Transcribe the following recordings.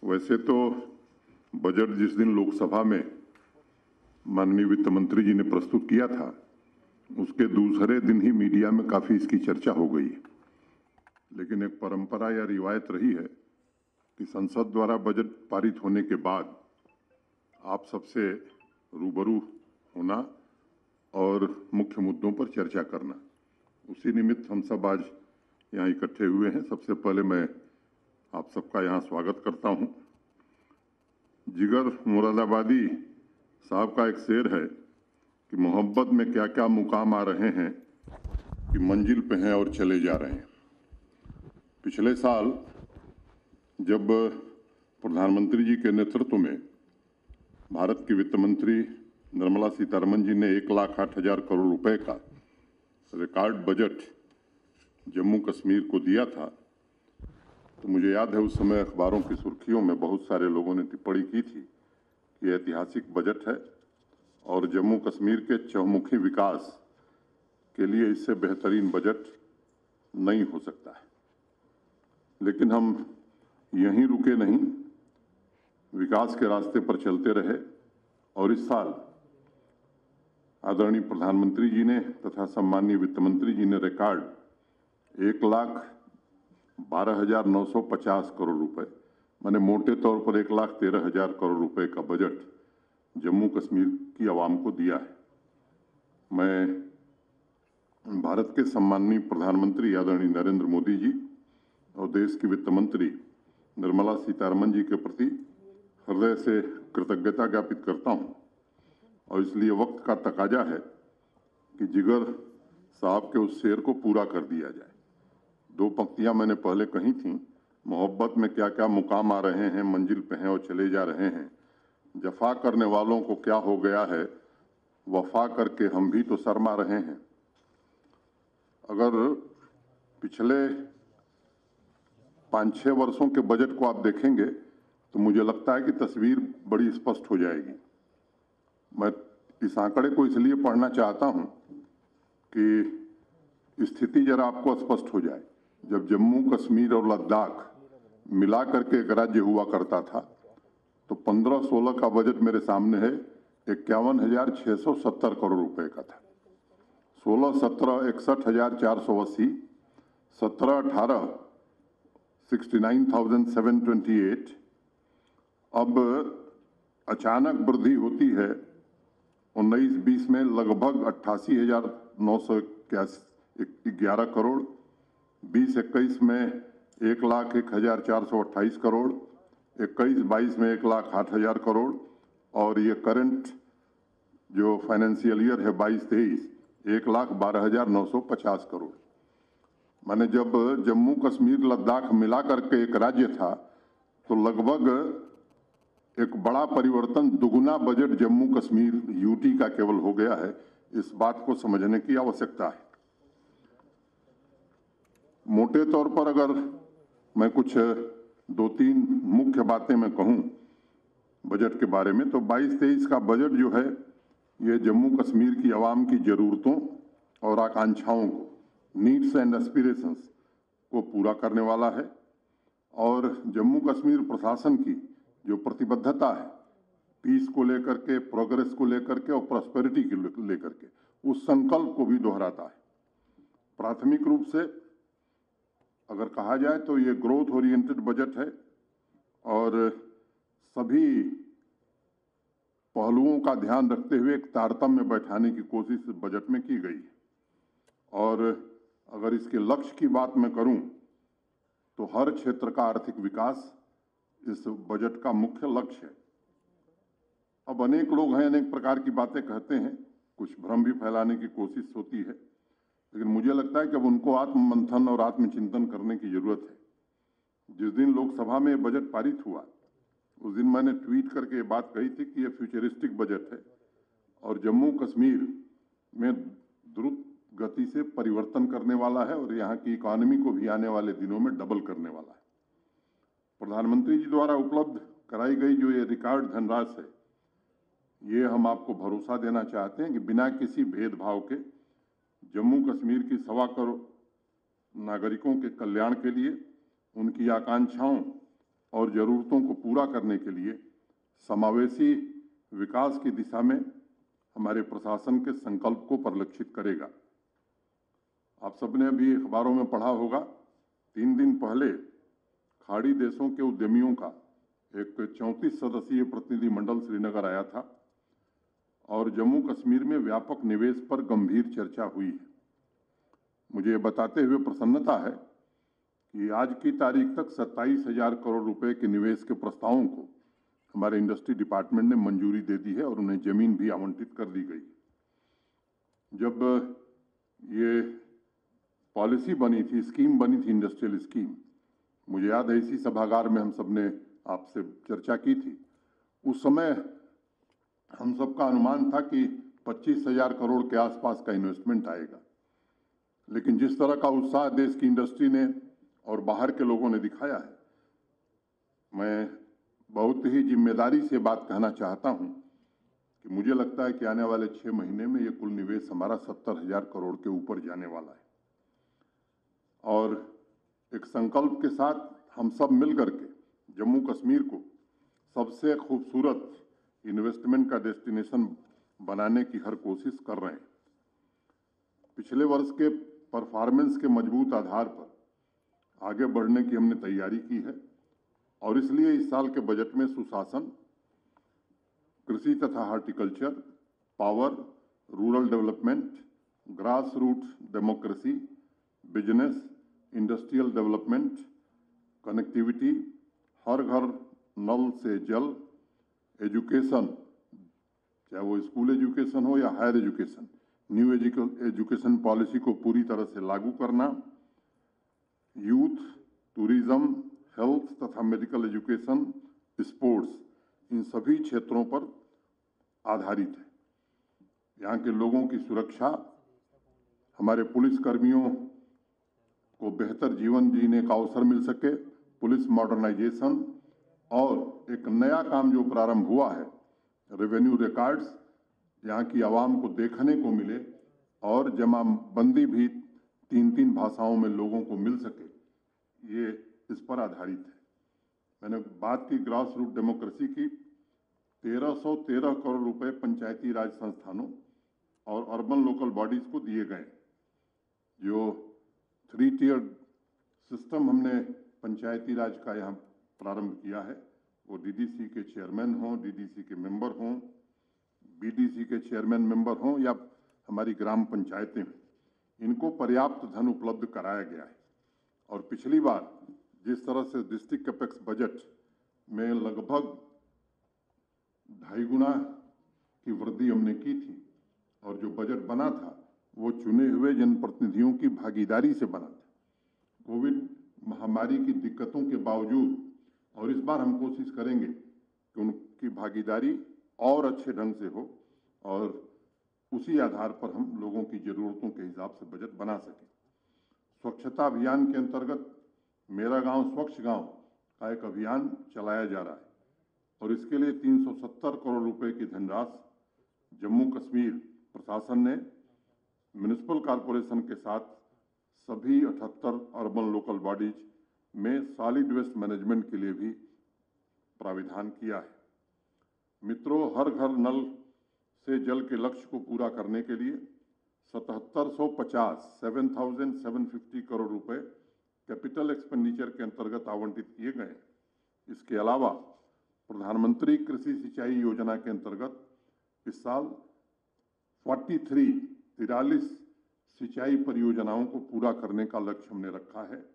वैसे तो बजट जिस दिन लोकसभा में माननीय वित्त मंत्री जी ने प्रस्तुत किया था, उसके दूसरे दिन ही मीडिया में काफ़ी इसकी चर्चा हो गई। लेकिन एक परंपरा या रिवायत रही है कि संसद द्वारा बजट पारित होने के बाद आप सबसे रूबरू होना और मुख्य मुद्दों पर चर्चा करना, उसी निमित्त हम सब आज यहाँ इकट्ठे हुए हैं। सबसे पहले मैं आप सबका यहाँ स्वागत करता हूँ। जिगर मुरादाबादी साहब का एक शेर है कि मोहब्बत में क्या क्या मुकाम आ रहे हैं कि मंजिल पे हैं और चले जा रहे हैं। पिछले साल जब प्रधानमंत्री जी के नेतृत्व में भारत की वित्त मंत्री निर्मला सीतारमण जी ने 1,08,000 करोड़ रुपए का रिकॉर्ड बजट जम्मू कश्मीर को दिया था, तो मुझे याद है उस समय अखबारों की सुर्खियों में बहुत सारे लोगों ने टिप्पणी की थी कि ऐतिहासिक बजट है और जम्मू कश्मीर के चहुमुखी विकास के लिए इससे बेहतरीन बजट नहीं हो सकता है। लेकिन हम यहीं रुके नहीं, विकास के रास्ते पर चलते रहे और इस साल आदरणीय प्रधानमंत्री जी ने तथा सम्मानीय वित्त मंत्री जी ने रिकॉर्ड 1,12,950 करोड़ रुपए, माने मोटे तौर पर 1,13,000 करोड़ रुपए का बजट जम्मू कश्मीर की आवाम को दिया है। मैं भारत के सम्माननीय प्रधानमंत्री आदरणीय नरेंद्र मोदी जी और देश की वित्त मंत्री निर्मला सीतारमण जी के प्रति हृदय से कृतज्ञता ज्ञापित करता हूं और इसलिए वक्त का तकाजा है कि जिगर साहब के उस शेर को पूरा कर दिया जाए। 2 पंक्तियां मैंने पहले कही थी, मोहब्बत में क्या क्या मुकाम आ रहे हैं, मंजिल पे हैं और चले जा रहे हैं। जफा करने वालों को क्या हो गया है, वफा करके हम भी तो शर्मा रहे हैं। अगर पिछले 5-6 वर्षों के बजट को आप देखेंगे तो मुझे लगता है कि तस्वीर बड़ी स्पष्ट हो जाएगी। मैं इस आंकड़े को इसलिए पढ़ना चाहता हूं कि स्थिति जरा आपको स्पष्ट हो जाए। जब जम्मू कश्मीर और लद्दाख मिला करके एक राज्य हुआ करता था तो 15-16 का बजट मेरे सामने है 51,670 करोड़ रुपए का था। 16-17 61,480, 17-18 69,728। अब अचानक वृद्धि होती है 19-20 में लगभग 88,911 करोड़, 20-21 में 1,01,428 करोड़, 21-22 में 1,08,000 करोड़ और ये करंट जो फाइनेंशियल ईयर है 22-23 1,12,950 करोड़। माने जब जम्मू कश्मीर लद्दाख मिला करके एक राज्य था तो लगभग एक बड़ा परिवर्तन, दुगुना बजट जम्मू कश्मीर यूटी का केवल हो गया है। इस बात को समझने की आवश्यकता है। मोटे तौर पर अगर मैं कुछ 2-3 मुख्य बातें मैं कहूं बजट के बारे में, तो 22-23 का बजट जो है ये जम्मू कश्मीर की आवाम की ज़रूरतों और आकांक्षाओं को, नीड्स एंड एस्पिरेशंस को पूरा करने वाला है और जम्मू कश्मीर प्रशासन की जो प्रतिबद्धता है पीस को लेकर के, प्रोग्रेस को लेकर के और प्रॉस्पेरिटी को लेकर के, उस संकल्प को भी दोहराता है। प्राथमिक रूप से अगर कहा जाए तो ये ग्रोथ ओरिएंटेड बजट है और सभी पहलुओं का ध्यान रखते हुए एक तारतम्य में बैठाने की कोशिश इस बजट में की गई है। और अगर इसके लक्ष्य की बात मैं करूं तो हर क्षेत्र का आर्थिक विकास इस बजट का मुख्य लक्ष्य है। अब अनेक लोग हैं, अनेक प्रकार की बातें कहते हैं, कुछ भ्रम भी फैलाने की कोशिश होती है, लेकिन मुझे लगता है कि अब उनको आत्ममंथन और आत्मचिंतन करने की जरूरत है। जिस दिन लोकसभा में बजट पारित हुआ उस दिन मैंने ट्वीट करके ये बात कही थी कि ये फ्यूचरिस्टिक बजट है और जम्मू कश्मीर में द्रुत गति से परिवर्तन करने वाला है और यहाँ की इकोनॉमी को भी आने वाले दिनों में डबल करने वाला है। प्रधानमंत्री जी द्वारा उपलब्ध कराई गई जो ये रिकॉर्ड धनराशि है, ये हम आपको भरोसा देना चाहते हैं कि बिना किसी भेदभाव के जम्मू कश्मीर की 1.25 करोड़ नागरिकों के कल्याण के लिए, उनकी आकांक्षाओं और जरूरतों को पूरा करने के लिए समावेशी विकास की दिशा में हमारे प्रशासन के संकल्प को परिलक्षित करेगा। आप सबने अभी अखबारों में पढ़ा होगा, 3 दिन पहले खाड़ी देशों के उद्यमियों का एक 34 सदस्यीय प्रतिनिधिमंडल श्रीनगर आया था और जम्मू कश्मीर में व्यापक निवेश पर गंभीर चर्चा हुई है। मुझे बताते हुए प्रसन्नता है कि आज की तारीख तक 27,000 करोड़ रुपए के निवेश के प्रस्तावों को हमारे इंडस्ट्री डिपार्टमेंट ने मंजूरी दे दी है और उन्हें जमीन भी आवंटित कर दी गई। जब ये पॉलिसी बनी थी, स्कीम बनी थी, इंडस्ट्रियल स्कीम, मुझे याद है इसी सभागार में हम सब ने आपसे चर्चा की थी। उस समय हम सबका अनुमान था कि 25,000 करोड़ के आसपास का इन्वेस्टमेंट आएगा, लेकिन जिस तरह का उत्साह देश की इंडस्ट्री ने और बाहर के लोगों ने दिखाया है, मैं बहुत ही जिम्मेदारी से बात कहना चाहता हूं कि मुझे लगता है कि आने वाले 6 महीने में ये कुल निवेश हमारा 70,000 करोड़ के ऊपर जाने वाला है। और एक संकल्प के साथ हम सब मिलकर के जम्मू कश्मीर को सबसे खूबसूरत इन्वेस्टमेंट का डेस्टिनेशन बनाने की हर कोशिश कर रहे हैं। पिछले वर्ष के परफॉर्मेंस के मजबूत आधार पर आगे बढ़ने की हमने तैयारी की है और इसलिए इस साल के बजट में सुशासन, कृषि तथा horticulture, power, rural development, grass root democracy, business, industrial development, connectivity, हर घर नल से जल, एजुकेशन, चाहे वो स्कूल एजुकेशन हो या higher education, new education policy को पूरी तरह से लागू करना, यूथ, टूरिज्म, हेल्थ तथा मेडिकल एजुकेशन, स्पोर्ट्स, इन सभी क्षेत्रों पर आधारित है। यहाँ के लोगों की सुरक्षा, हमारे पुलिस कर्मियों को बेहतर जीवन जीने का अवसर मिल सके, पुलिस मॉडर्नाइजेशन और एक नया काम जो प्रारंभ हुआ है, रेवेन्यू रिकॉर्ड्स, यहाँ की आवाम को देखने को मिले और जमाबंदी भी 3-3 भाषाओं में लोगों को मिल सके, ये इस पर आधारित है। मैंने बात की ग्रास रूट डेमोक्रेसी की। 1313 करोड़ रुपए पंचायती राज संस्थानों और अर्बन लोकल बॉडीज को दिए गए। जो 3 टियर सिस्टम हमने पंचायती राज का यहाँ प्रारंभ किया है, वो डीडीसी के चेयरमैन हों, डीडीसी के मेंबर हों, बीडीसी के चेयरमैन मेंबर हों या हमारी ग्राम पंचायतें, इनको पर्याप्त धन उपलब्ध कराया गया है। और पिछली बार जिस तरह से डिस्ट्रिक्ट कैपेक्स बजट में लगभग 2.5 गुना की वृद्धि हमने की थी और जो बजट बना था वो चुने हुए जनप्रतिनिधियों की भागीदारी से बना था। कोविड महामारी की दिक्कतों के बावजूद, और इस बार हम कोशिश करेंगे कि उनकी भागीदारी और अच्छे ढंग से हो और उसी आधार पर हम लोगों की जरूरतों के हिसाब से बजट बना सकें। स्वच्छता अभियान के अंतर्गत मेरा गांव स्वच्छ गांव का एक अभियान चलाया जा रहा है और इसके लिए 370 करोड़ रुपए की धनराशि जम्मू कश्मीर प्रशासन ने म्युनिसिपल कॉरपोरेशन के साथ सभी 78 अर्बन लोकल बॉडीज में सॉलिड वेस्ट मैनेजमेंट के लिए भी प्राविधान किया है। मित्रों, हर घर नल से जल के लक्ष्य को पूरा करने के लिए 7,750 करोड़ रुपए कैपिटल एक्सपेंडिचर के अंतर्गत आवंटित किए गए। इसके अलावा प्रधानमंत्री कृषि सिंचाई योजना के अंतर्गत इस साल 43 सिंचाई परियोजनाओं को पूरा करने का लक्ष्य हमने रखा है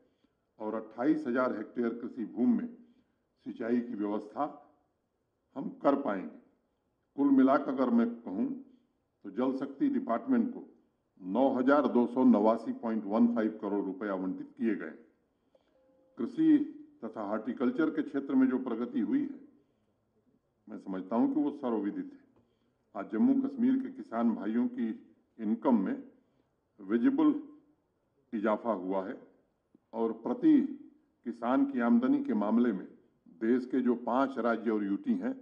और 28,000 हेक्टेयर कृषि भूमि में सिंचाई की व्यवस्था हम कर पाएंगे। कुल मिलाकर अगर मैं कहूं तो जल शक्ति डिपार्टमेंट को 9,289.15 करोड़ रुपए आवंटित किए गए। कृषि तथा हॉर्टिकल्चर के क्षेत्र में जो प्रगति हुई है, मैं समझता हूं कि वो सर्वविदित है। आज जम्मू कश्मीर के किसान भाइयों की इनकम में विजिबल इजाफा हुआ है और प्रति किसान की आमदनी के मामले में देश के जो 5 राज्य और यूटी हैं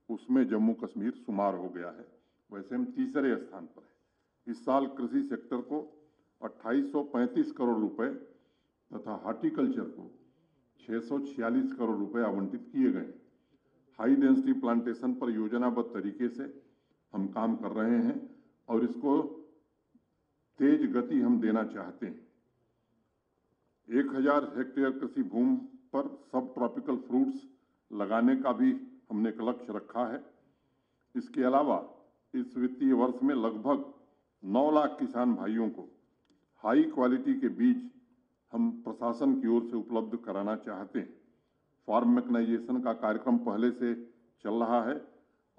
उसमें जम्मू कश्मीर शुमार हो गया है। वैसे हम तीसरे स्थान पर हैं। इस साल कृषि सेक्टर को 2835 करोड़ रुपए तथा हॉर्टिकल्चर को 646 करोड़ रुपए आवंटित किए गए। हाई डेंसिटी प्लांटेशन पर योजनाबद्ध तरीके से हम काम कर रहे हैं और इसको तेज गति हम देना चाहते हैं। 1000 हेक्टेयर कृषि भूमि पर सब ट्रॉपिकल फ्रूट्स लगाने का भी हमने एक लक्ष्य रखा है। इसके अलावा इस वित्तीय वर्ष में लगभग 9 लाख किसान भाइयों को हाई क्वालिटी के बीज हम प्रशासन की ओर से उपलब्ध कराना चाहते हैं। फार्म मैकेनाइजेशन का कार्यक्रम पहले से चल रहा है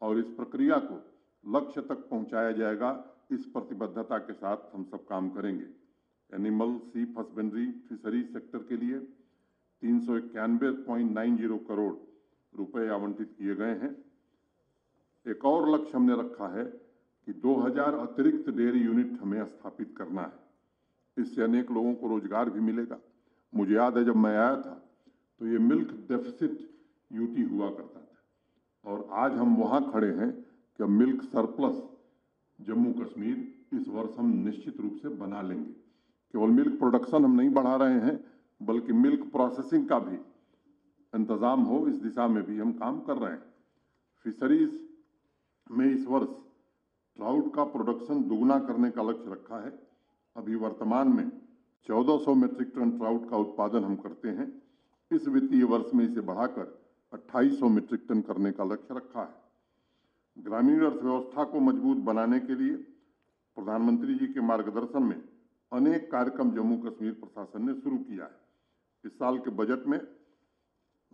और इस प्रक्रिया को लक्ष्य तक पहुंचाया जाएगा। इस प्रतिबद्धता के साथ हम सब काम करेंगे। एनिमल सीप हस्बेंड्री फिशरी सेक्टर के लिए 391.90 करोड़ रुपए आवंटित किए गए हैं। एक और लक्ष्य हमने रखा है कि 2000 अतिरिक्त डेयरी यूनिट हमें स्थापित करना है। इससे अनेक लोगों को रोजगार भी मिलेगा। मुझे याद है जब मैं आया था तो ये मिल्क डेफिसिट यूटी हुआ करता था और आज हम वहाँ खड़े हैं कि मिल्क सरप्लस जम्मू कश्मीर इस वर्ष हम निश्चित रूप से बना लेंगे। केवल मिल्क प्रोडक्शन हम नहीं बढ़ा रहे हैं बल्कि मिल्क प्रोसेसिंग का भी इंतजाम हो, इस दिशा में भी हम काम कर रहे हैं। फिशरीज में इस वर्ष ट्राउट का प्रोडक्शन दुगना करने का लक्ष्य रखा है। अभी वर्तमान में 1400 मीट्रिक टन ट्राउट का उत्पादन हम करते हैं। इस वित्तीय वर्ष में इसे बढ़ाकर 2800 मीट्रिक टन करने का लक्ष्य रखा है। ग्रामीण अर्थव्यवस्था को मजबूत बनाने के लिए प्रधानमंत्री जी के मार्गदर्शन में अनेक कार्यक्रम जम्मू कश्मीर प्रशासन ने शुरू किया है। इस साल के बजट में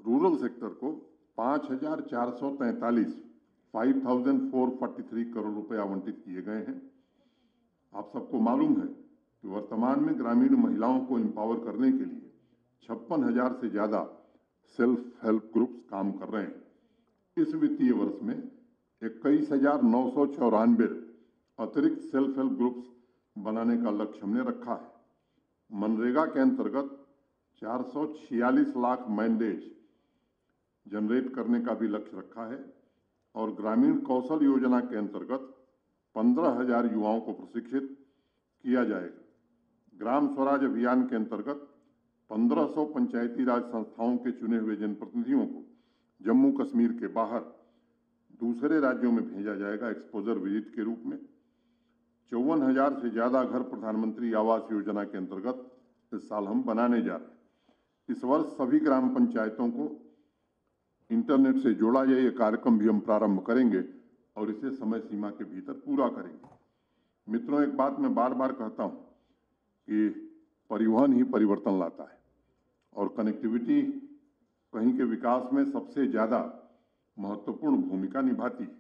रूरल सेक्टर को 5,443 करोड़ रुपए आवंटित किए गए हैं। आप सबको मालूम है कि वर्तमान में ग्रामीण महिलाओं को एम्पावर करने के लिए 56,000 से ज्यादा सेल्फ हेल्प ग्रुप्स काम कर रहे हैं। इस वित्तीय वर्ष में 21,994 अतिरिक्त सेल्फ हेल्प ग्रुप्स बनाने का लक्ष्य हमने रखा है। मनरेगा के अंतर्गत 446 लाख मैंडेज जनरेट करने का भी लक्ष्य रखा है और ग्रामीण कौशल योजना के अंतर्गत 15,000 युवाओं को प्रशिक्षित किया जाएगा। ग्राम स्वराज अभियान के अंतर्गत 1500 पंचायती राज संस्थाओं के चुने हुए जनप्रतिनिधियों को जम्मू कश्मीर के बाहर दूसरे राज्यों में भेजा जाएगा एक्सपोजर विजिट के रूप में। 54,000 से ज्यादा घर प्रधानमंत्री आवास योजना के अंतर्गत इस साल हम बनाने जा रहे हैं। इस वर्ष सभी ग्राम पंचायतों को इंटरनेट से जोड़ा जाए, ये कार्यक्रम भी हम प्रारंभ करेंगे और इसे समय सीमा के भीतर पूरा करेंगे। मित्रों, एक बात मैं बार बार कहता हूं कि परिवहन ही परिवर्तन लाता है और कनेक्टिविटी कहीं के विकास में सबसे ज्यादा महत्वपूर्ण भूमिका निभाती है।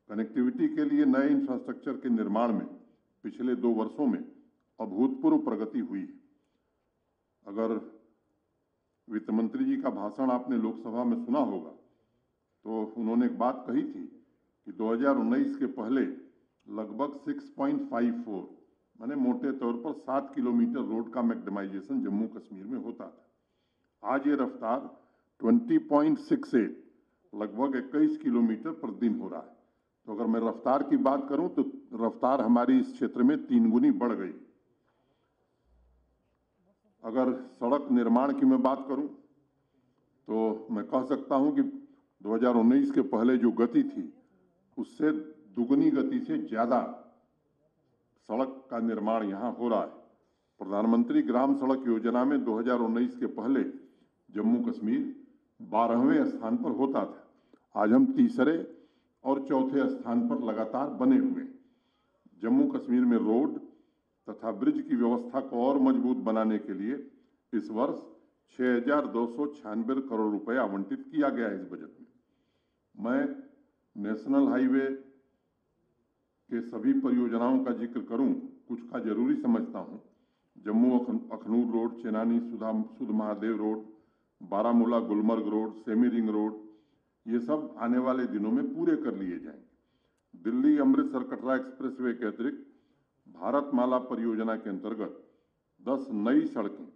कनेक्टिविटी के लिए नए इंफ्रास्ट्रक्चर के निर्माण में पिछले 2 वर्षों में अभूतपूर्व प्रगति हुई है। अगर वित्त मंत्री जी का भाषण आपने लोकसभा में सुना होगा तो उन्होंने एक बात कही थी कि 2019 के पहले लगभग 6.54 माने मोटे तौर पर 7 किलोमीटर रोड का मैक्डेमाइजेशन जम्मू कश्मीर में होता था। आज ये रफ्तार 20.68 लगभग 21 किलोमीटर प्रतिदिन हो रहा है। तो अगर मैं रफ्तार की बात करूं तो रफ्तार हमारी इस क्षेत्र में 3 गुनी बढ़ गई। अगर सड़क निर्माण की मैं बात करूं तो मैं कह सकता हूं कि 2019 के पहले जो गति थी उससे दुगनी गति से ज्यादा सड़क का निर्माण यहां हो रहा है। प्रधानमंत्री ग्राम सड़क योजना में 2019 के पहले जम्मू कश्मीर 12वें स्थान पर होता था। आज हम तीसरे और चौथे स्थान पर लगातार बने हुए हैं। जम्मू कश्मीर में रोड तथा ब्रिज की व्यवस्था को और मजबूत बनाने के लिए इस वर्ष 6,296 करोड़ रुपए आवंटित किया गया है इस बजट में। मैं नेशनल हाईवे के सभी परियोजनाओं का जिक्र करूं, कुछ का जरूरी समझता हूं। जम्मू अखनूर रोड, चेनानी सुध Mahadev road, Baramulla Gulmarg road, semi ring road, ये सब आने वाले दिनों में पूरे कर लिए जाएंगे। दिल्ली अमृतसर कटरा एक्सप्रेसवे के अतिरिक्त भारतमाला परियोजना के अंतर्गत 10 नई सड़कें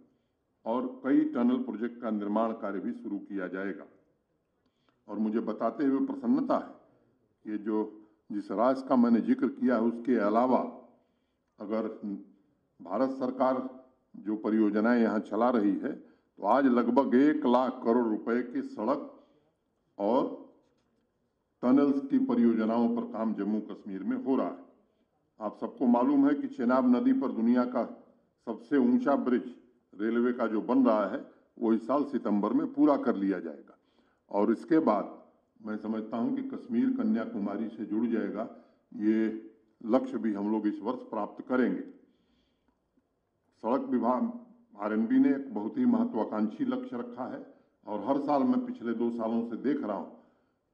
और कई टनल प्रोजेक्ट का निर्माण कार्य भी शुरू किया जाएगा। और मुझे बताते हुए प्रसन्नता है कि जिस राज्य का मैंने जिक्र किया है उसके अलावा अगर भारत सरकार जो परियोजनाएं यहाँ चला रही है तो आज लगभग 1 लाख करोड़ रुपए की सड़क और टनल्स की परियोजनाओं पर काम जम्मू कश्मीर में हो रहा है। आप सबको मालूम है कि चेनाब नदी पर दुनिया का सबसे ऊंचा ब्रिज रेलवे का जो बन रहा है वो इस साल सितंबर में पूरा कर लिया जाएगा और इसके बाद मैं समझता हूं कि कश्मीर कन्याकुमारी से जुड़ जाएगा। ये लक्ष्य भी हम लोग इस वर्ष प्राप्त करेंगे। सड़क विभाग आरएनबी ने एक बहुत ही महत्वाकांक्षी लक्ष्य रखा है और हर साल मैं पिछले 2 सालों से देख रहा हूं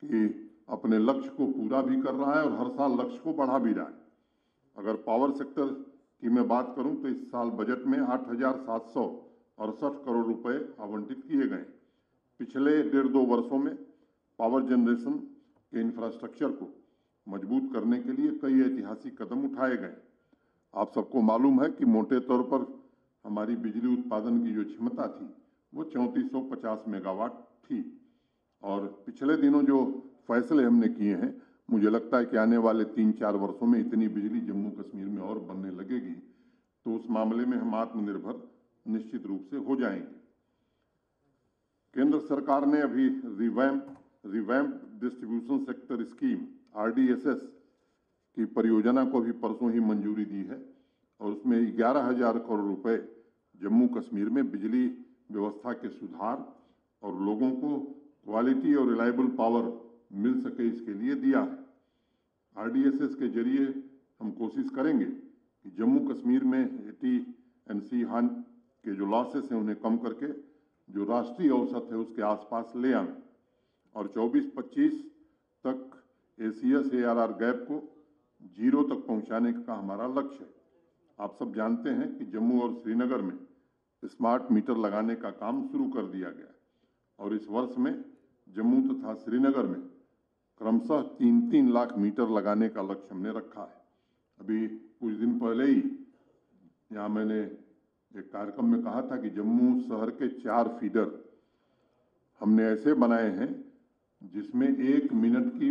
कि अपने लक्ष्य को पूरा भी कर रहा है और हर साल लक्ष्य को बढ़ा भी रहा है। अगर पावर सेक्टर की मैं बात करूं तो इस साल बजट में 8,768 करोड़ रुपए आवंटित किए गए। पिछले 1.5-2 वर्षों में पावर जनरेशन के इंफ्रास्ट्रक्चर को मजबूत करने के लिए कई ऐतिहासिक कदम उठाए गए। आप सबको मालूम है कि मोटे तौर पर हमारी बिजली उत्पादन की जो क्षमता थी वो 3450 मेगावाट थी और पिछले दिनों जो फैसले हमने किए हैं, मुझे लगता है कि आने वाले 3-4 वर्षों में इतनी बिजली जम्मू कश्मीर में और बनने लगेगी तो उस मामले में हम आत्मनिर्भर निश्चित रूप से हो जाएंगे। केंद्र सरकार ने अभी revamp distribution sector scheme RDSS की परियोजना को भी परसों ही मंजूरी दी है और उसमें 11,000 करोड़ रुपए जम्मू कश्मीर में बिजली व्यवस्था के सुधार और लोगों को क्वालिटी और रिलायबल पावर मिल सके इसके लिए दिया है। RDSS के जरिए हम कोशिश करेंगे कि जम्मू कश्मीर में AT&C हान के जो लॉसेस हैं उन्हें कम करके जो राष्ट्रीय औसत है उसके आसपास ले आएं और 24-25 तक ACS ARR गैप को 0 तक पहुंचाने का हमारा लक्ष्य है। आप सब जानते हैं कि जम्मू और श्रीनगर में स्मार्ट मीटर लगाने का काम शुरू कर दिया गया और इस वर्ष में जम्मू तथा श्रीनगर में क्रमशः 3-3 लाख मीटर लगाने का लक्ष्य हमने रखा है। अभी कुछ दिन पहले ही यहाँ मैंने एक कार्यक्रम में कहा था कि जम्मू शहर के 4 फीडर हमने ऐसे बनाए हैं जिसमें 1 मिनट की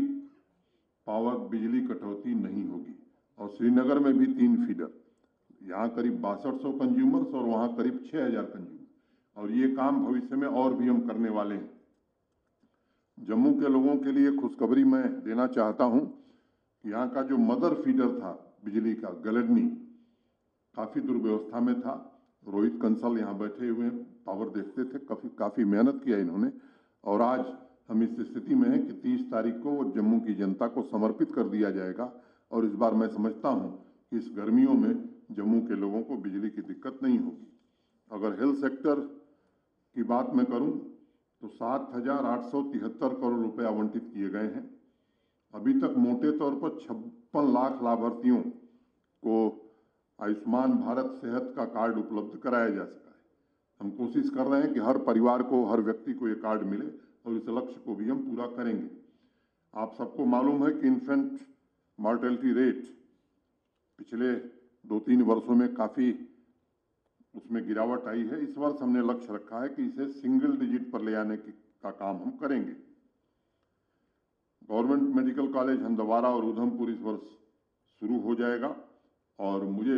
पावर बिजली कटौती नहीं होगी और श्रीनगर में भी 3 फीडर, यहाँ करीब 6200 कंज्यूमर्स और वहाँ करीब 6000 कंज्यूमर और ये काम भविष्य में और भी हम करने वाले हैं। जम्मू के लोगों के लिए खुशखबरी मैं देना चाहता हूँ कि यहाँ का जो मदर फीडर था बिजली का गलडनी काफ़ी दुर्व्यवस्था में था। रोहित कंसल यहाँ बैठे हुए हैं, पावर देखते थे, काफ़ी मेहनत किया इन्होंने और आज हम इस स्थिति में हैं कि 30 तारीख को वो जम्मू की जनता को समर्पित कर दिया जाएगा और इस बार मैं समझता हूँ कि इस गर्मियों में जम्मू के लोगों को बिजली की दिक्कत नहीं होगी। अगर हेल्थ सेक्टर की बात मैं करूँ तो 7,873 करोड़ रुपए आवंटित किए गए हैं। अभी तक मोटे तौर पर 56 लाख लाभार्थियों को आयुष्मान भारत सेहत का कार्ड उपलब्ध कराया जा सका है। हम कोशिश कर रहे हैं कि हर परिवार को, हर व्यक्ति को ये कार्ड मिले और इस लक्ष्य को भी हम पूरा करेंगे। आप सबको मालूम है कि इन्फेंट मॉर्टेलिटी रेट पिछले 2-3 वर्षों में काफ़ी उसमें गिरावट आई है। इस वर्ष हमने लक्ष्य रखा है कि इसे सिंगल डिजिट पर ले आने का काम हम करेंगे। गवर्नमेंट मेडिकल कॉलेज हंदवारा और उधमपुर इस वर्ष शुरू हो जाएगा और मुझे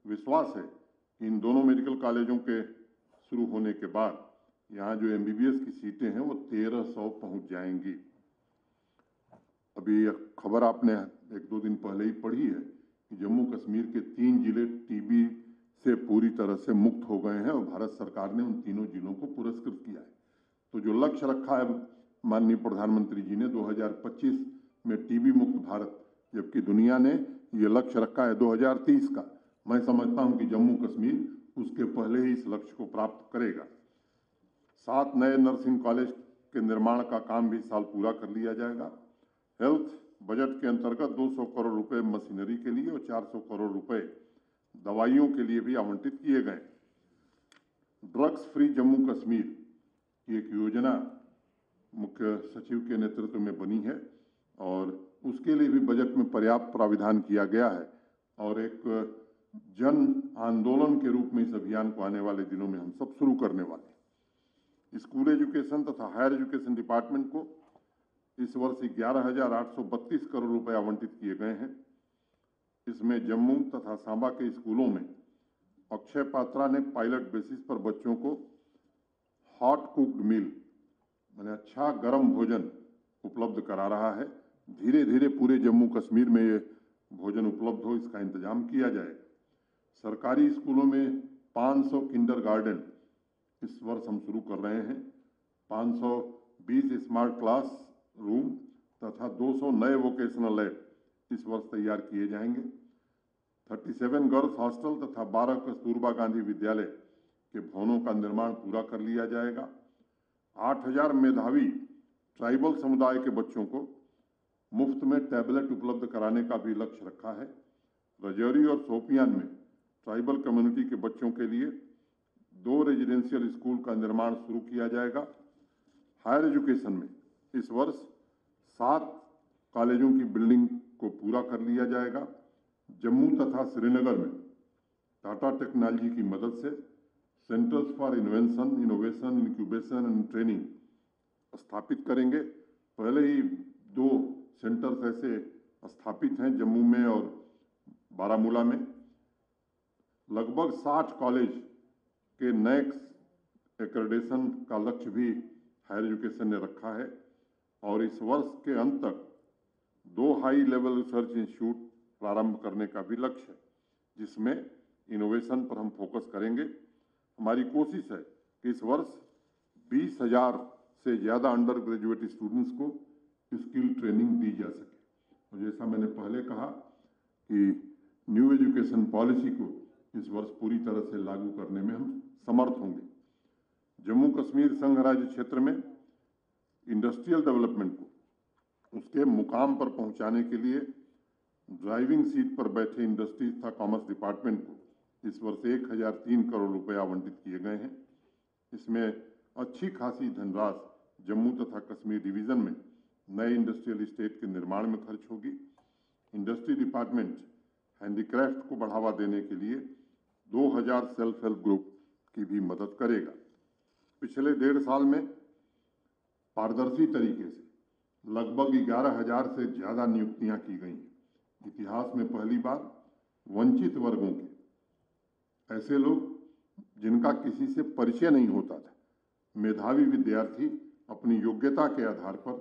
विश्वास है कि इन दोनों मेडिकल कॉलेजों के शुरू होने के बाद यहाँ जो MBBS की सीटें हैं वो 1300 पहुँच जाएंगी। अभी खबर आपने 1-2 दिन पहले ही पढ़ी है कि जम्मू कश्मीर के 3 जिले TB से पूरी तरह से मुक्त हो गए हैं और भारत सरकार ने उन तीनों जिलों को पुरस्कृत किया है। तो जो लक्ष्य रखा है माननीय प्रधानमंत्री जी ने 2025 में TB मुक्त भारत, जबकि दुनिया ने ये लक्ष्य रखा है 2030 का, मैं समझता हूं कि जम्मू कश्मीर उसके पहले ही इस लक्ष्य को प्राप्त करेगा। 7 नए नर्सिंग कॉलेज के निर्माण का काम भी इस साल पूरा कर लिया जाएगा। हेल्थ बजट के अंतर्गत 200 करोड़ रुपए मशीनरी के लिए और 400 करोड़ रुपए दवाइयों के लिए भी आवंटित किए गए। ड्रग्स फ्री जम्मू कश्मीर की एक योजना मुख्य सचिव के नेतृत्व में बनी है और उसके लिए भी बजट में पर्याप्त प्राविधान किया गया है और एक जन आंदोलन के रूप में इस अभियान को आने वाले दिनों में हम सब शुरू करने वाले हैं। स्कूल एजुकेशन तथा हायर एजुकेशन डिपार्टमेंट को इस वर्ष 11,832 करोड़ रुपए आवंटित किए गए हैं। इसमें जम्मू तथा सांबा के स्कूलों में अक्षय पात्रा ने पायलट बेसिस पर बच्चों को हॉट कुक्ड मील मैंने अच्छा गर्म भोजन उपलब्ध करा रहा है। धीरे धीरे पूरे जम्मू कश्मीर में ये भोजन उपलब्ध हो, इसका इंतजाम किया जाएगा। सरकारी स्कूलों में 500 किंडरगार्टन इस वर्ष हम शुरू कर रहे हैं। 520 स्मार्ट क्लास रूम तथा 200 नए वोकेशनल लैब इस वर्ष तैयार किए जाएंगे। 37 गर्ल्स हॉस्टल तथा 12 कस्तूरबा गांधी विद्यालय के भवनों का निर्माण पूरा कर लिया जाएगा। 8000 मेधावी ट्राइबल समुदाय के बच्चों को मुफ्त में टैबलेट उपलब्ध कराने का भी लक्ष्य रखा है। रजौरी और शोपियान में ट्राइबल कम्युनिटी के बच्चों के लिए 2 रेजिडेंशियल स्कूल का निर्माण शुरू किया जाएगा। हायर एजुकेशन में इस वर्ष 7 कॉलेजों की बिल्डिंग को पूरा कर लिया जाएगा। जम्मू तथा श्रीनगर में टाटा टेक्नोलॉजी की मदद से centres for invention, innovation, incubation and training स्थापित करेंगे। पहले ही 2 सेंटर्स ऐसे स्थापित हैं जम्मू में और बारामूला में। लगभग 60 कॉलेज के नेक्स्ट एक्रेडिटेशन का लक्ष्य भी हायर एजुकेशन ने रखा है और इस वर्ष के अंत तक 2 हाई लेवल रिसर्च इंस्टीट्यूट प्रारंभ करने का भी लक्ष्य है, जिसमें इनोवेशन पर हम फोकस करेंगे। हमारी कोशिश है कि इस वर्ष 20,000 से ज़्यादा अंडर ग्रेजुएट स्टूडेंट्स को स्किल ट्रेनिंग दी जा सके। और जैसा मैंने पहले कहा कि न्यू एजुकेशन पॉलिसी को इस वर्ष पूरी तरह से लागू करने में हम समर्थ होंगे। जम्मू कश्मीर संघ राज्य क्षेत्र में इंडस्ट्रियल डेवलपमेंट को उसके मुकाम पर पहुंचाने के लिए ड्राइविंग सीट पर बैठे इंडस्ट्रीज तथा कॉमर्स डिपार्टमेंट को इस वर्ष 1003 करोड़ रुपए आवंटित किए गए हैं। इसमें अच्छी खासी धनराशि जम्मू तथा कश्मीर डिवीजन में नए इंडस्ट्रियल इस्टेट के निर्माण में खर्च होगी। इंडस्ट्री डिपार्टमेंट हैंडीक्राफ्ट को बढ़ावा देने के लिए 2000 सेल्फ हेल्प ग्रुप की भी मदद करेगा। पिछले 1.5 साल में पारदर्शी तरीके से लगभग 11,000 से ज़्यादा नियुक्तियां की गई हैं। इतिहास में पहली बार वंचित वर्गों के ऐसे लोग जिनका किसी से परिचय नहीं होता था, मेधावी विद्यार्थी अपनी योग्यता के आधार पर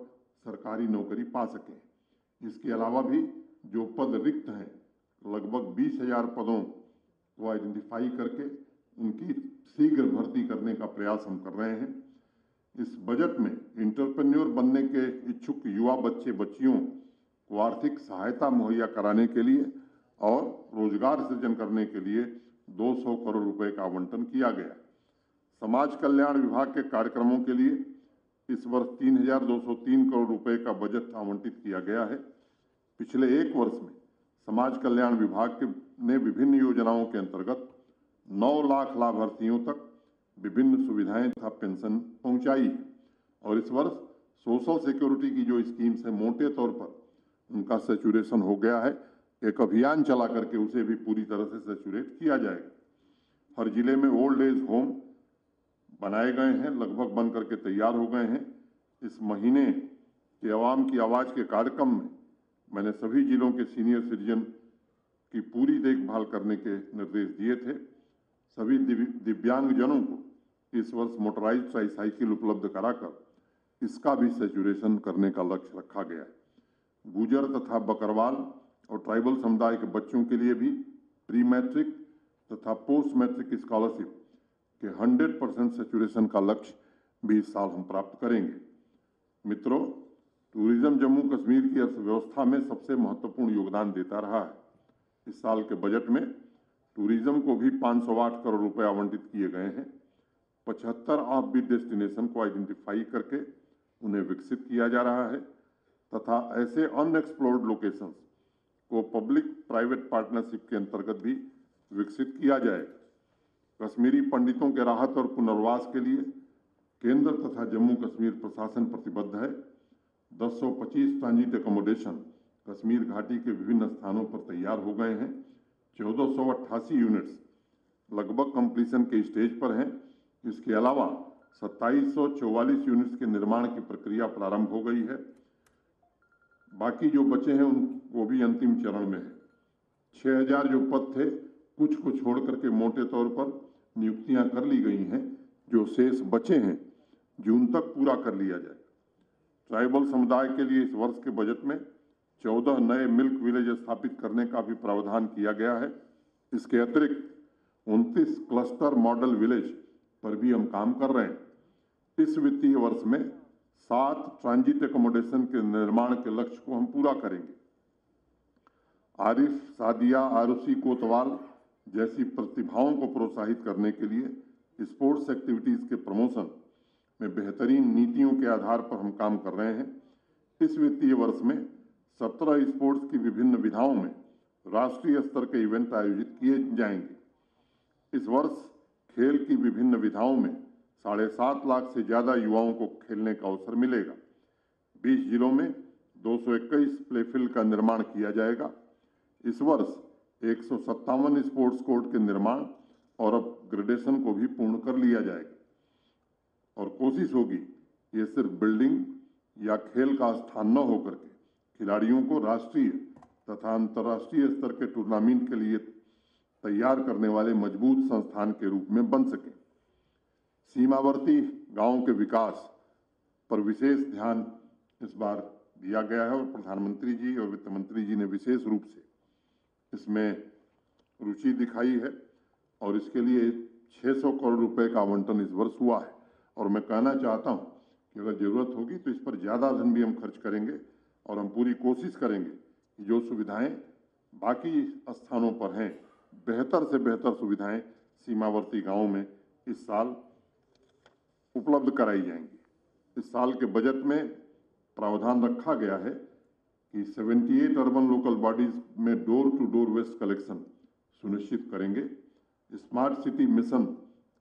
सरकारी नौकरी पा सकें। इसके अलावा भी जो पद रिक्त हैं, लगभग 20,000 पदों को आइडेंटिफाई करके उनकी शीघ्र भर्ती करने का प्रयास हम कर रहे हैं। इस बजट में इंटरप्रेन्योर बनने के इच्छुक युवा बच्चे बच्चियों को आर्थिक सहायता मुहैया कराने के लिए और रोजगार सृजन करने के लिए 200 करोड़ रुपए का आवंटन किया गया। समाज कल्याण विभाग के कार्यक्रमों के लिए इस वर्ष 3,203 करोड़ रुपए का बजट आवंटित किया गया है। पिछले 1 वर्ष में समाज कल्याण विभाग ने विभिन्न योजनाओं के अंतर्गत 9 लाख लाभार्थियों तक विभिन्न सुविधाएं तथा पेंशन पहुंचाई है और इस वर्ष सोशल सिक्योरिटी की जो स्कीम्स है, मोटे तौर पर उनका सैचुरेशन हो गया है। एक अभियान चला करके उसे भी पूरी तरह से सैचुरेट किया जाएगा। हर जिले में ओल्ड एज होम बनाए गए हैं, लगभग बन करके तैयार हो गए हैं। इस महीने के अवाम की आवाज़ के कार्यक्रम में मैंने सभी जिलों के सीनियर सिटीजन की पूरी देखभाल करने के निर्देश दिए थे। सभी दिव्यांगजनों को इस वर्ष मोटराइज्ड ट्राईसाइकिल उपलब्ध कराकर इसका भी सैचुरेशन करने का लक्ष्य रखा गया है। गुजर तथा बकरवाल और ट्राइबल समुदाय के बच्चों के लिए भी प्री मैट्रिक तथा पोस्ट मैट्रिक स्कॉलरशिप के 100% सैचुरेशन का लक्ष्य भी इस साल हम प्राप्त करेंगे। मित्रों, टूरिज्म जम्मू कश्मीर की अर्थव्यवस्था में सबसे महत्वपूर्ण योगदान देता रहा है। इस साल के बजट में टूरिज्म को भी 508 करोड़ रुपए आवंटित किए गए हैं। 75 ऑफबीट डेस्टिनेशन को आइडेंटिफाई करके उन्हें विकसित किया जा रहा है तथा ऐसे अनएक्सप्लोर्ड लोकेशंस को पब्लिक प्राइवेट पार्टनरशिप के अंतर्गत भी विकसित किया जाएगा। कश्मीरी पंडितों के राहत और पुनर्वास के लिए केंद्र तथा जम्मू कश्मीर प्रशासन प्रतिबद्ध है। 1025 ट्रांजिट एकोमोडेशन कश्मीर घाटी के विभिन्न स्थानों पर तैयार हो गए हैं। 1488 यूनिट्स लगभग कंप्लीशन के स्टेज पर हैं। इसके अलावा 2744 यूनिट्स के निर्माण की प्रक्रिया प्रारंभ हो गई है। बाकी जो बचे हैं वो भी अंतिम चरण में है। 6000 जो पद थे, कुछ को छोड़ करके मोटे तौर पर नियुक्तियां कर ली गई हैं। जो शेष बचे हैं जून तक पूरा कर लिया जाएगा। ट्राइबल समुदाय के लिए इस वर्ष के बजट में 14 नए मिल्क विलेज स्थापित करने का भी प्रावधान किया गया है। इसके अतिरिक्त 29 क्लस्टर मॉडल विलेज पर भी हम काम कर रहे हैं। इस वित्तीय वर्ष में 7 ट्रांजिट एकोमोडेशन के निर्माण के लक्ष्य को हम पूरा करेंगे। आरिफ, सादिया, आरुषि कोतवाल जैसी प्रतिभाओं को प्रोत्साहित करने के लिए स्पोर्ट्स एक्टिविटीज के प्रमोशन में बेहतरीन नीतियों के आधार पर हम काम कर रहे हैं। इस वित्तीय वर्ष में 17 स्पोर्ट्स की विभिन्न विधाओं में राष्ट्रीय स्तर के इवेंट आयोजित किए जाएंगे। इस वर्ष खेल की विभिन्न विधाओं में 7.5 लाख से ज्यादा युवाओं को खेलने का अवसर मिलेगा। 20 जिलों में 221 प्लेफील्ड का निर्माण किया जाएगा। इस वर्ष 157 स्पोर्ट्स कोर्ट के निर्माण और अपग्रेडेशन को भी पूर्ण कर लिया जाएगा और कोशिश होगी ये सिर्फ बिल्डिंग या खेल का स्थान न होकर के खिलाड़ियों को राष्ट्रीय तथा अंतर्राष्ट्रीय स्तर के टूर्नामेंट के लिए तैयार करने वाले मजबूत संस्थान के रूप में बन सके। सीमावर्ती गांवों के विकास पर विशेष ध्यान इस बार दिया गया है और प्रधानमंत्री जी और वित्त मंत्री जी ने विशेष रूप से इसमें रुचि दिखाई है और इसके लिए 600 करोड़ रुपए का आवंटन इस वर्ष हुआ है। और मैं कहना चाहता हूं कि अगर जरूरत होगी तो इस पर ज्यादा धन भी हम खर्च करेंगे और हम पूरी कोशिश करेंगे कि जो सुविधाएं बाकी स्थानों पर हैं, बेहतर से बेहतर सुविधाएं सीमावर्ती गांवों में इस साल उपलब्ध कराई जाएंगी। इस साल के बजट में प्रावधान रखा गया है कि 78 अर्बन लोकल बॉडीज में door to door waste collection सुनिश्चित करेंगे। स्मार्ट सिटी मिशन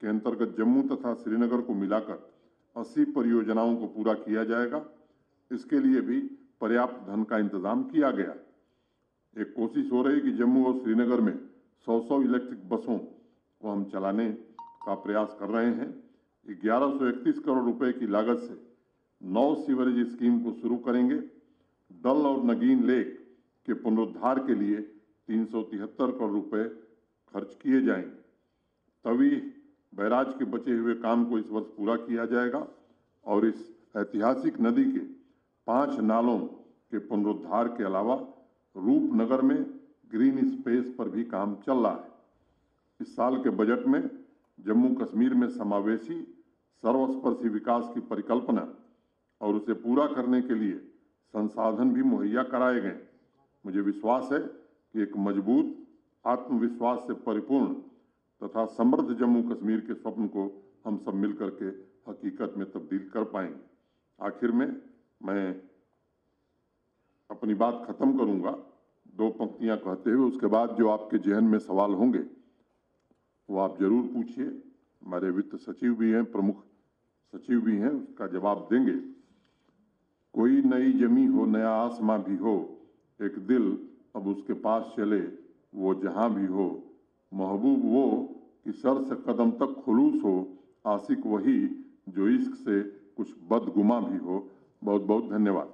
के अंतर्गत जम्मू तथा श्रीनगर को मिलाकर 80 परियोजनाओं को पूरा किया जाएगा। इसके लिए भी पर्याप्त धन का इंतजाम किया गया। एक कोशिश हो रही कि जम्मू और श्रीनगर में 100 इलेक्ट्रिक बसों को हम चलाने का प्रयास कर रहे हैं। 1131 करोड़ रुपए की लागत से 9 सीवरेज स्कीम को शुरू करेंगे। डल और नगीन लेक के पुनरुद्धार के लिए 373 करोड़ रुपए खर्च किए जाएंगे। तवी बैराज के बचे हुए काम को इस वर्ष पूरा किया जाएगा और इस ऐतिहासिक नदी के 5 नालों के पुनरुद्धार के अलावा रूपनगर में ग्रीन स्पेस पर भी काम चल रहा है। इस साल के बजट में जम्मू कश्मीर में समावेशी सर्वस्पर्शी विकास की परिकल्पना और उसे पूरा करने के लिए संसाधन भी मुहैया कराए गए। मुझे विश्वास है कि एक मजबूत, आत्मविश्वास से परिपूर्ण तथा समृद्ध जम्मू कश्मीर के स्वप्न को हम सब मिलकर के हकीकत में तब्दील कर पाएंगे। आखिर में मैं अपनी बात खत्म करूंगा 2 पंक्तियां कहते हुए, उसके बाद जो आपके जहन में सवाल होंगे वो आप जरूर पूछिए। हमारे वित्त सचिव भी हैं, प्रमुख सचिव भी हैं, उसका जवाब देंगे। कोई नई जमी हो, नया आसमां भी हो, एक दिल अब उसके पास चले, वो जहां भी हो, महबूब वो कि सर से कदम तक खुलूस हो, आशिक वही जो इश्क से कुछ बदगुमा भी हो। बहुत बहुत धन्यवाद।